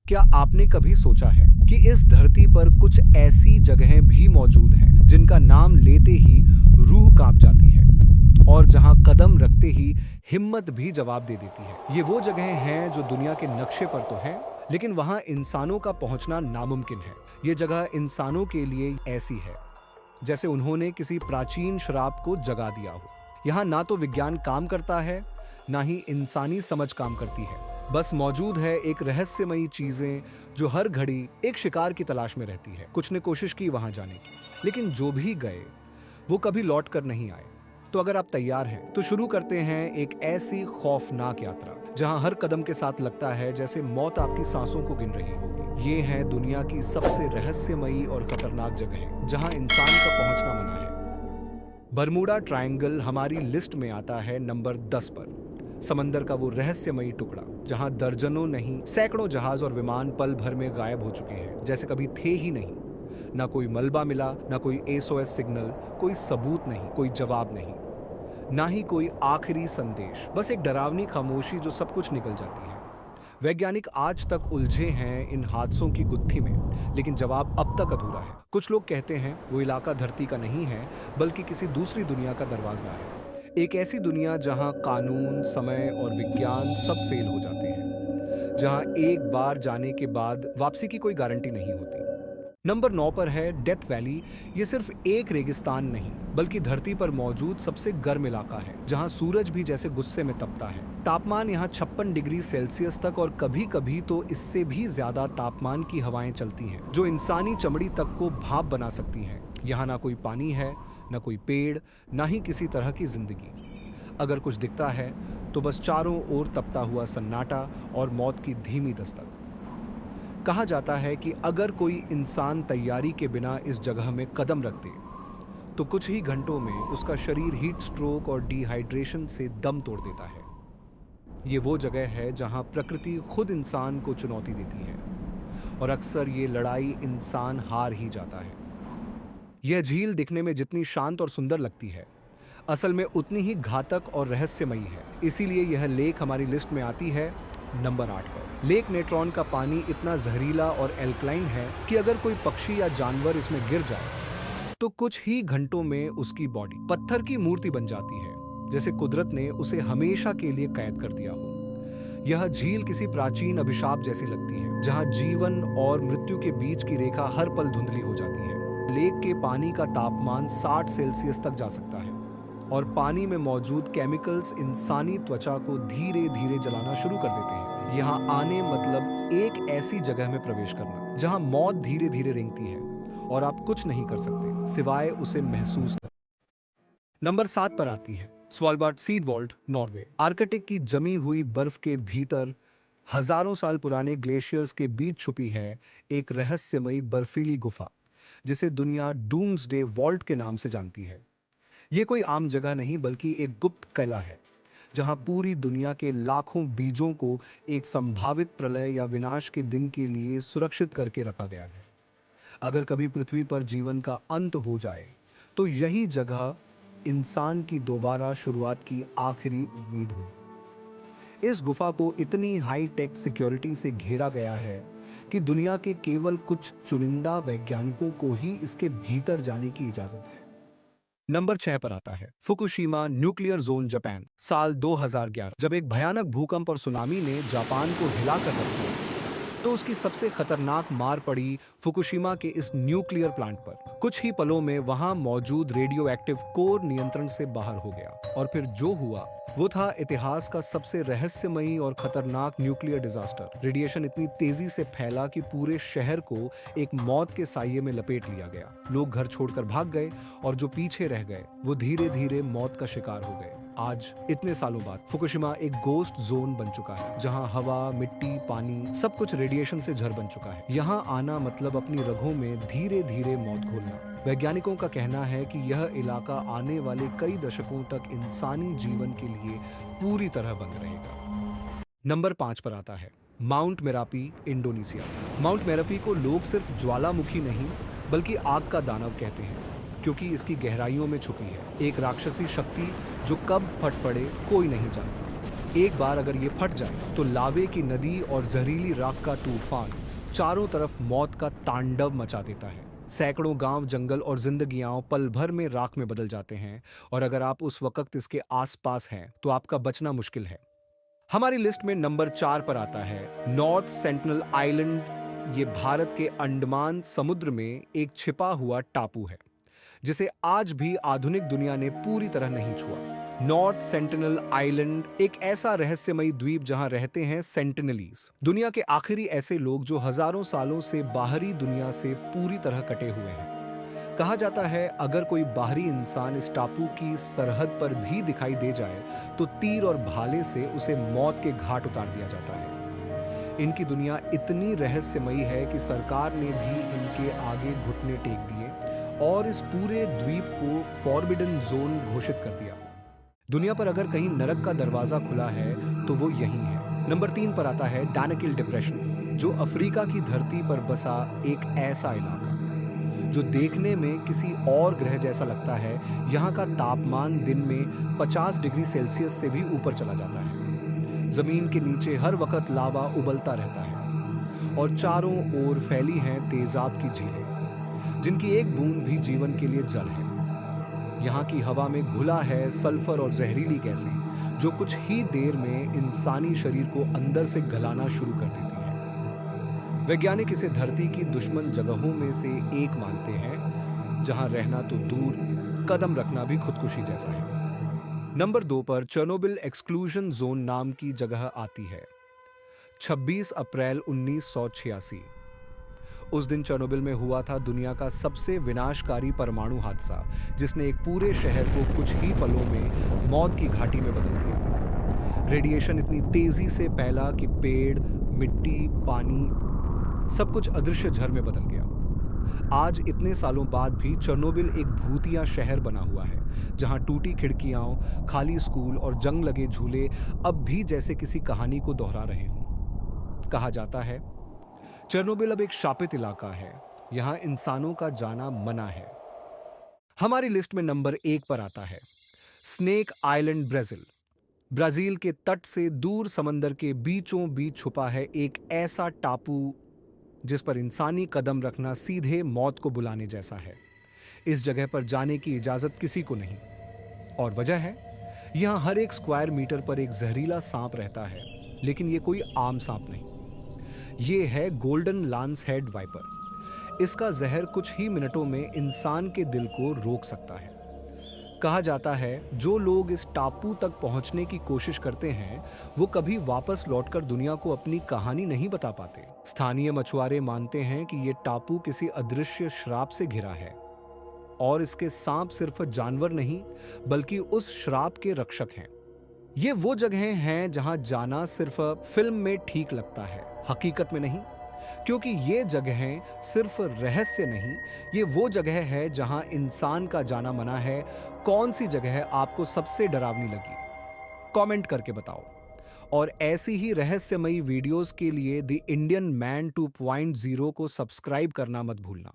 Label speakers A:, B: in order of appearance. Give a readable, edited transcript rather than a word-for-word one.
A: क्या आपने कभी सोचा है कि इस धरती पर कुछ ऐसी जगहें भी मौजूद हैं जिनका नाम लेते ही रूह कांप जाती है और जहां कदम रखते ही हिम्मत भी जवाब दे देती है। ये वो जगहें हैं जो दुनिया के नक्शे पर तो हैं, लेकिन वहां इंसानों का पहुंचना नामुमकिन है। ये जगह इंसानों के लिए ऐसी है जैसे उन्होंने किसी प्राचीन श्राप को जगा दिया हो। यहाँ ना तो विज्ञान काम करता है, ना ही इंसानी समझ काम करती है। बस मौजूद है एक रहस्यमयी चीजें जो हर घड़ी एक शिकार की तलाश में रहती है। कुछ ने कोशिश की वहां जाने की, लेकिन जो भी गए वो कभी लौट कर नहीं आए। तो अगर आप तैयार हैं तो शुरू करते हैं एक ऐसी खौफनाक यात्रा जहां हर कदम के साथ लगता है जैसे मौत आपकी सांसों को गिन रही होगी। ये है दुनिया की सबसे रहस्यमयी और खतरनाक जगह जहां इंसान का पहुंचना मना है। बरमूडा ट्रायंगल हमारी लिस्ट में आता है नंबर 10 पर। समंदर का वो रहस्यमयी टुकड़ा जहां दर्जनों नहीं सैकड़ों जहाज और विमान पल भर में गायब हो चुके हैं, जैसे कभी थे ही नहीं। ना कोई मलबा मिला, ना कोई एसओएस सिग्नल, कोई सबूत नहीं, कोई जवाब नहीं, ना ही कोई आखिरी संदेश। बस एक डरावनी खामोशी जो सब कुछ निकल जाती है। वैज्ञानिक आज तक उलझे हैं इन हादसों की गुत्थी में, लेकिन जवाब अब तक अधूरा है। कुछ लोग कहते हैं वो इलाका धरती का नहीं है, बल्कि किसी दूसरी दुनिया का दरवाजा है। एक ऐसी दुनिया जहां कानून, समय और विज्ञान सब फेल हो जाते हैं, जहां एक बार जाने के बाद वापसी की कोई गारंटी नहीं होती। नंबर 9 पर है डेथ वैली। ये सिर्फ एक रेगिस्तान नहीं, बल्कि धरती पर मौजूद सबसे गर्म इलाका है, जहां सूरज भी जैसे गुस्से में तपता है। तापमान यहाँ 56 डिग्री सेल्सियस तक और कभी कभी तो इससे भी ज्यादा तापमान की हवाएं चलती हैं, जो इंसानी चमड़ी तक को भाप बना सकती हैं। यहाँ ना कोई पानी है, ना कोई पेड़, ना ही किसी तरह की जिंदगी। अगर कुछ दिखता है तो बस चारों ओर तपता हुआ सन्नाटा और मौत की धीमी दस्तक। कहा जाता है कि अगर कोई इंसान तैयारी के बिना इस जगह में कदम रख दे तो कुछ ही घंटों में उसका शरीर हीट स्ट्रोक और डिहाइड्रेशन से दम तोड़ देता है। ये वो जगह है जहां प्रकृति खुद इंसान को चुनौती देती है और अक्सर ये लड़ाई इंसान हार ही जाता है। यह झील दिखने में जितनी शांत और सुंदर लगती है, असल में उतनी ही घातक और रहस्यमयी है। इसीलिए यह लेक हमारी लिस्ट में आती है नंबर 8 पर। लेक नेट्रॉन का पानी इतना जहरीला और एल्कलाइन है कि अगर कोई पक्षी या जानवर इसमें गिर जाए तो कुछ ही घंटों में उसकी बॉडी पत्थर की मूर्ति बन जाती है, जैसे कुदरत ने उसे हमेशा के लिए कैद कर दिया हो। यह झील किसी प्राचीन अभिशाप जैसी लगती है, जहां जीवन और मृत्यु के बीच की रेखा हर पल धुंधली हो जाती है। लेक के पानी का तापमान 60 सेल्सियस तक जा सकता है और पानी में मौजूद केमिकल्स इंसानी त्वचा को धीरे धीरे जलाना शुरू कर देते हैं। यहाँ आने मतलब एक ऐसी जगह में प्रवेश करना जहाँ मौत धीरे धीरे रेंगती है और आप कुछ नहीं कर सकते सिवाय उसे महसूस कर। नंबर 7 पर आती है Svalbard seed vault, Norway. Arctic की जमी हुई बर्फ के भीतर हजारों साल पुराने ग्लेशियर्स के बीच छुपी है एक रहस्यमयी बर्फीली गुफा, जिसे दुनिया डूम्सडे वॉल्ट के नाम से जानती है। ये कोई आम जगह नहीं, बल्कि एक गुप्त कला है जहां पूरी दुनिया के लाखों बीजों को एक संभावित प्रलय या विनाश के दिन के लिए सुरक्षित करके रखा गया है। अगर कभी पृथ्वी पर जीवन का अंत हो जाए तो यही जगह इंसान की दोबारा शुरुआत की आखिरी उम्मीद हो। इस गुफा को इतनी हाई टेक सिक्योरिटी से घेरा गया है कि दुनिया के केवल कुछ चुनिंदा वैज्ञानिकों को ही इसके भीतर जाने की इजाजत है। नंबर 6 पर आता है फुकुशिमा न्यूक्लियर जोन, जापान। साल 2011 जब एक भयानक भूकंप और सुनामी ने जापान को हिला कर रख दिया, तो उसकी सबसे खतरनाक मार पड़ी फुकुशिमा के इस न्यूक्लियर प्लांट पर। कुछ ही पलों में वहां मौजूद रेडियो एक्टिव कोर नियंत्रण से बाहर हो गया और फिर जो हुआ वो था इतिहास का सबसे रहस्यमयी और खतरनाक न्यूक्लियर डिजास्टर। रेडिएशन इतनी तेजी से फैला कि पूरे शहर को एक मौत के साये में लपेट लिया गया। लोग घर छोड़कर भाग गए और जो पीछे रह गए वो धीरे धीरे मौत का शिकार हो गए। आज इतने सालों बाद फुकुशिमा एक गोस्ट जोन बन चुका है, जहां हवा, मिट्टी, पानी सब कुछ रेडिएशन से झर बन चुका है। यहाँ आना मतलब अपनी रगों में धीरे धीरे मौत घोलना। वैज्ञानिकों का कहना है कि यह इलाका आने वाले कई दशकों तक इंसानी जीवन के लिए पूरी तरह बंद रहेगा। नंबर 5 पर आता है mount Merapi, Indonesia. Mount Merapi को लोग सिर्फ ज्वालामुखी नहीं बल्कि आग का दानव कहते हैं, क्योंकि इसकी गहराइयों में छुपी है एक राक्षसी शक्ति जो कब फट पड़े कोई नहीं जानता। एक बार अगर ये फट जाए तो लावे की नदी और जहरीली राख का तूफान चारों तरफ मौत का तांडव मचा देता है। सैकड़ों गांव, जंगल और जिंदगियां पल भर में राख में बदल जाते हैं, और अगर आप उस वक्त इसके आसपास हैं तो आपका बचना मुश्किल है। हमारी लिस्ट में नंबर 4 पर आता है नॉर्थ सेंटिनल आइलैंड। ये भारत के अंडमान समुद्र में एक छिपा हुआ टापू है जिसे आज भी आधुनिक दुनिया ने पूरी तरह नहीं छुआ। नॉर्थ सेंटिनल आइलैंड एक ऐसा रहस्यमयी द्वीप जहां रहते हैं सेंटिनलीज, दुनिया के आखिरी ऐसे लोग जो हजारों सालों से बाहरी दुनिया से पूरी तरह कटे हुए हैं। कहा जाता है अगर कोई बाहरी इंसान इस टापू की सरहद पर भी दिखाई दे जाए तो तीर और भाले से उसे मौत के घाट उतार दिया जाता है। इनकी दुनिया इतनी रहस्यमयी है कि सरकार ने भी इनके आगे घुटने टेक दिए और इस पूरे द्वीप को फॉरबिडन जोन घोषित कर दिया। दुनिया पर अगर कहीं नरक का दरवाजा खुला है तो वो यही है। नंबर 3 पर आता है डानाकिल डिप्रेशन, जो अफ्रीका की धरती पर बसा एक ऐसा इलाका जो देखने में किसी और ग्रह जैसा लगता है। यहाँ का तापमान दिन में 50 डिग्री सेल्सियस से भी ऊपर चला जाता है। जमीन के नीचे हर वक्त लावा उबलता रहता है और चारों ओर फैली हैं तेजाब की झीलें, जिनकी एक बूंद भी जीवन के लिए जल है। यहाँ की हवा में घुला है सल्फर और जहरीली गैसें, जो कुछ ही देर में इंसानी शरीर को अंदर से गलाना शुरू कर देती है। वैज्ञानिक इसे धरती की दुश्मन जगहों में से एक मानते हैं, जहां रहना तो दूर, कदम रखना भी खुदकुशी जैसा है। नंबर 2 पर चेर्नोबिल एक्सक्लूजन जोन नाम की जगह आती है। 26 अप्रैल 1986 उस दिन चेर्नोबिल में हुआ था दुनिया का सबसे विनाशकारी परमाणु हादसा, जिसने एक पूरे शहर को कुछ ही पलों में मौत की घाटी में बदल दिया। रेडिएशन इतनी तेजी से फैला कि पेड़, मिट्टी, पानी सब कुछ अदृश्य झर में बदल गया। आज इतने सालों बाद भी चेर्नोबिल एक भूतिया शहर बना हुआ है, जहां टूटी खिड़कियां, खाली स्कूल और जंग लगे झूले अब भी जैसे किसी कहानी को दोहरा रहे हों। कहा जाता है चेर्नोबिल अब एक शापित इलाका है, यहां इंसानों का जाना मना है। हमारी लिस्ट में नंबर 1 पर आता है स्नेक आइलैंड, ब्राजील। ब्राजील के तट से दूर समंदर के बीचों बीच छुपा है एक ऐसा टापू जिस पर इंसानी कदम रखना सीधे मौत को बुलाने जैसा है। इस जगह पर जाने की इजाजत किसी को नहीं, और वजह है यहां हर एक स्क्वायर मीटर पर एक जहरीला सांप रहता है, लेकिन ये कोई आम सांप नहीं। ये है गोल्डन लांस हेड वाइपर। इसका जहर कुछ ही मिनटों में इंसान के दिल को रोक सकता है। कहा जाता है जो लोग इस टापू तक पहुंचने की कोशिश करते हैं वो कभी वापस लौटकर दुनिया को अपनी कहानी नहीं बता पाते। स्थानीय मछुआरे मानते हैं कि ये टापू किसी अदृश्य श्राप से घिरा है, और इसके सांप सिर्फ जानवर नहीं बल्कि उस श्राप के रक्षक हैं। ये वो जगहें हैं जहां जाना सिर्फ फिल्म में ठीक लगता है, हकीकत में नहीं। क्योंकि ये जगहें सिर्फ रहस्य नहीं, ये वो जगह है जहां इंसान का जाना मना है। कौन सी जगह आपको सबसे डरावनी लगी? कमेंट करके बताओ। और ऐसी ही रहस्यमयी वीडियोस के लिए द इंडियन मैन 2.0 को सब्सक्राइब करना मत भूलना।